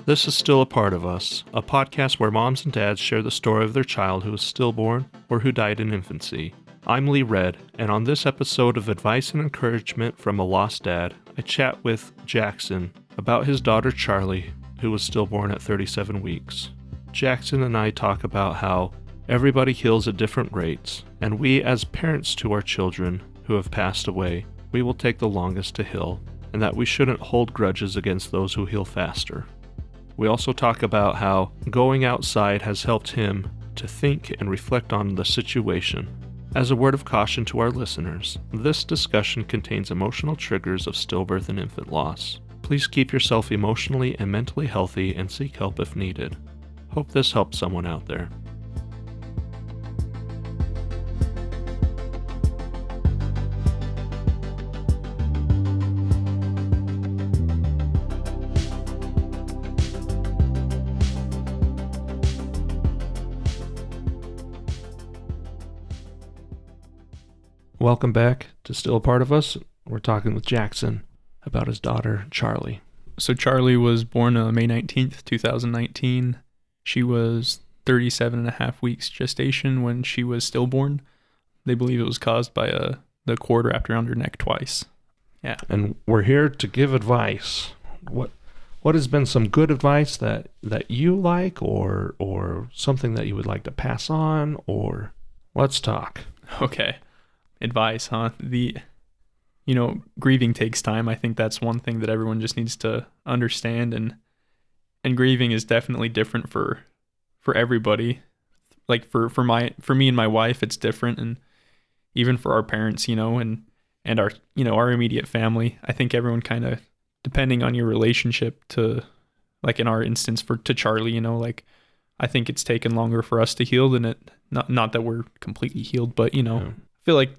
This is Still a Part of Us, a podcast where moms and dads share the story of their child who was stillborn or who died in infancy. I'm Lee Red, and on this episode of Advice and Encouragement from a Lost Dad, I chat with Jackson about his daughter Charley, who was stillborn at 37 weeks. Jackson and I talk about how everybody heals at different rates, and we as parents to our children who have passed away, we will take the longest to heal, and that we shouldn't hold grudges against those who heal faster. We also talk about how going outside has helped him to think and reflect on the situation. As a word of caution to our listeners, this discussion contains emotional triggers of stillbirth and infant loss. Please keep yourself emotionally and mentally healthy and seek help if needed. Hope this helps someone out there. Welcome back to Still a Part of Us. We're talking with Jackson about his daughter, Charley. So Charley was born May 19th, 2019. She was 37 and a half weeks gestation when she was stillborn. They believe it was caused by the cord wrapped around her neck twice. Yeah. And we're here to give advice. What has been some good advice that you like or something that you would like to pass on, or let's talk. Okay. Advice, huh? Grieving takes time. I think that's one thing that everyone just needs to understand, and grieving is definitely different for everybody. Like for me and my wife, it's different, and even for our parents, and our our immediate family. I think everyone kind of, depending on your relationship to, like in our instance to Charley, I think it's taken longer for us to heal than it. Not that we're completely healed, but I feel like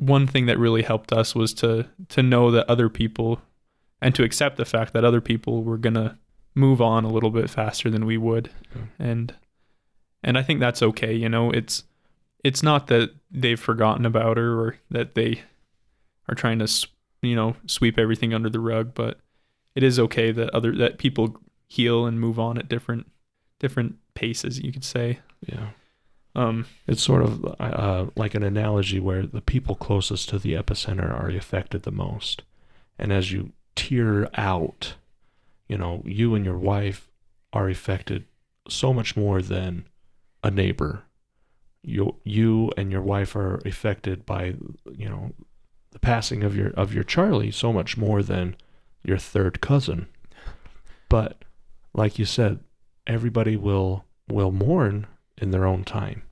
one thing that really helped us was to know that other people, and to accept the fact that other people were going to move on a little bit faster than we would. And I think that's okay. It's not that they've forgotten about her or that they are trying to, sweep everything under the rug, but it is okay that people heal and move on at different paces, you could say. Yeah. It's sort of like an analogy where the people closest to the epicenter are affected the most. And as you tear out, you and your wife are affected so much more than a neighbor. You and your wife are affected by, the passing of your Charley so much more than your third cousin. But like you said, everybody will mourn in their own time,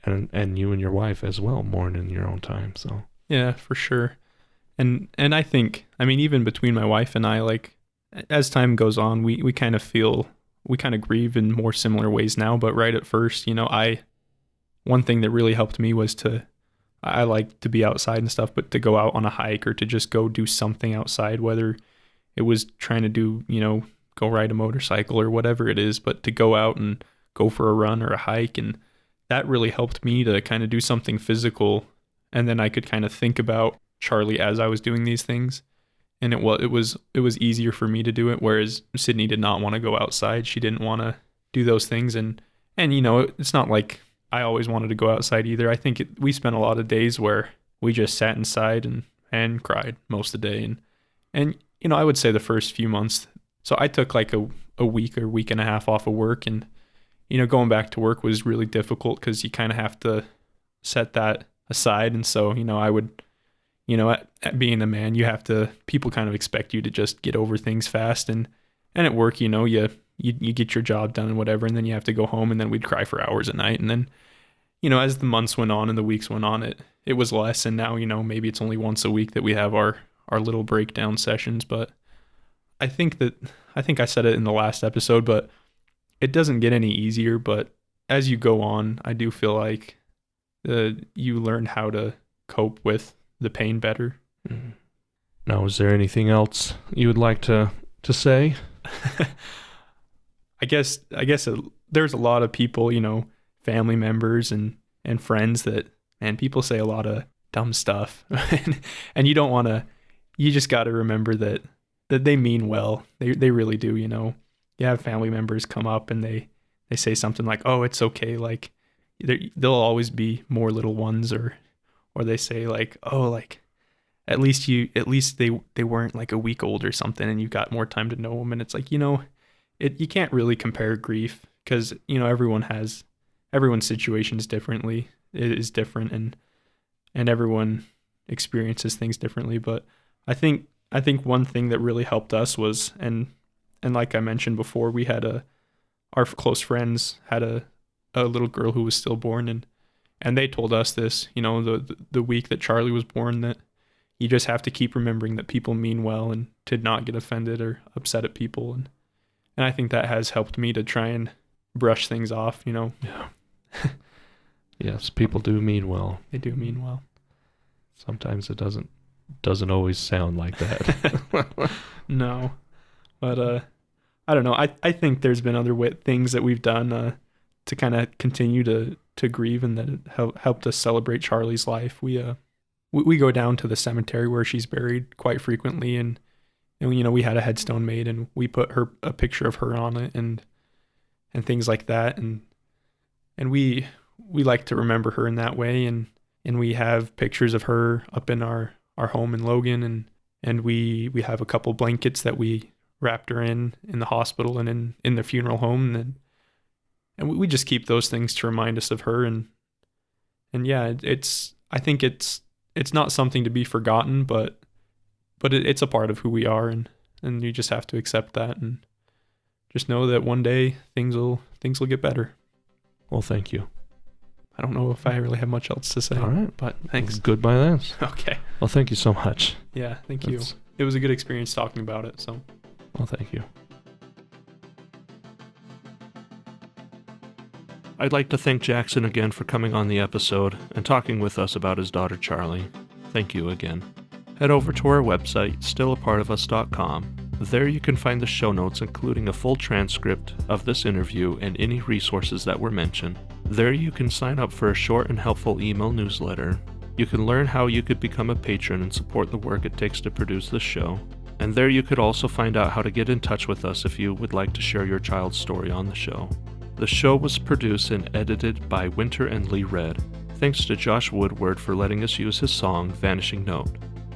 and you and your wife as well mourn in your own time. So yeah, for sure. And I think, even between my wife and I, like as time goes on, we kind of grieve in more similar ways now. But right at first, one thing that really helped me was I like to be outside and stuff, but to go out on a hike or to just go do something outside, whether it was trying to do, go ride a motorcycle or whatever it is, but to go out and go for a run or a hike. And that really helped me to kind of do something physical. And then I could kind of think about Charley as I was doing these things. And it was easier for me to do it. Whereas Sydney did not want to go outside. She didn't want to do those things. And it's not like I always wanted to go outside either. I think we spent a lot of days where we just sat inside and cried most of the day. And I would say the first few months. So I took like a week or week and a half off of work, and going back to work was really difficult because you kind of have to set that aside. And so, I would, at being a man, people kind of expect you to just get over things fast. And at work, you get your job done and whatever, and then you have to go home, and then we'd cry for hours at night. And then, as the months went on and the weeks went on, it was less. And now, maybe it's only once a week that we have our little breakdown sessions. But I think I said it in the last episode, but it doesn't get any easier. But as you go on, I do feel like you learn how to cope with the pain better. Mm-hmm. Now, is there anything else you would like to say? I guess there's a lot of people, family members and friends that, man, people say a lot of dumb stuff, and you don't want to. You just got to remember that they mean well. They really do. you have family members come up and they say something like, "Oh, it's okay. Like there'll always be more little ones," or they say like, "Oh, like at least they weren't like a week old or something, and you got more time to know them." And it's like, you can't really compare grief because everyone's situation is different, and everyone experiences things differently. But I think one thing that really helped us was, and like I mentioned before, we had our close friends had a little girl who was stillborn, and they told us this, the week that Charley was born, that you just have to keep remembering that people mean well and to not get offended or upset at people. And I think that has helped me to try and brush things off, Yeah. Yes, people do mean well. They do mean well. Sometimes it doesn't always sound like that. No. But I don't know. I think there's been other things that we've done to kind of continue to grieve, and that it helped us celebrate Charley's life. We go down to the cemetery where she's buried quite frequently, and we had a headstone made, and we put a picture of her on it, and things like that, and we like to remember her in that way, and we have pictures of her up in our home in Logan, and we have a couple blankets that we wrapped her in the hospital and in the funeral home, and we just keep those things to remind us of her, and yeah, I think it's not something to be forgotten, but it's a part of who we are, and you just have to accept that, and just know that one day things will get better. Well, thank you. I don't know if I really have much else to say. All right, but thanks. Good by this. Okay. Well, thank you so much. Yeah, thank you. It was a good experience talking about it. So. Well, thank you. I'd like to thank Jackson again for coming on the episode and talking with us about his daughter Charley. Thank you again. Head over to our website, stillapartofus.com. There you can find the show notes, including a full transcript of this interview and any resources that were mentioned. There you can sign up for a short and helpful email newsletter. You can learn how you could become a patron and support the work it takes to produce this show. And there you could also find out how to get in touch with us if you would like to share your child's story on the show. The show was produced and edited by Winter and Lee Red. Thanks to Josh Woodward for letting us use his song, Vanishing Note.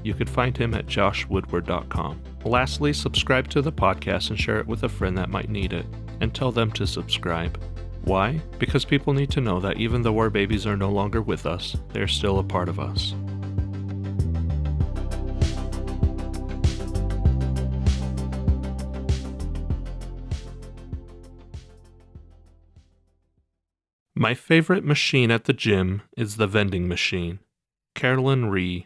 You can find him at joshwoodward.com. Lastly, subscribe to the podcast and share it with a friend that might need it, and tell them to subscribe. Why? Because people need to know that even though our babies are no longer with us, they are still a part of us. My favorite machine at the gym is the vending machine. Carolyn Ree.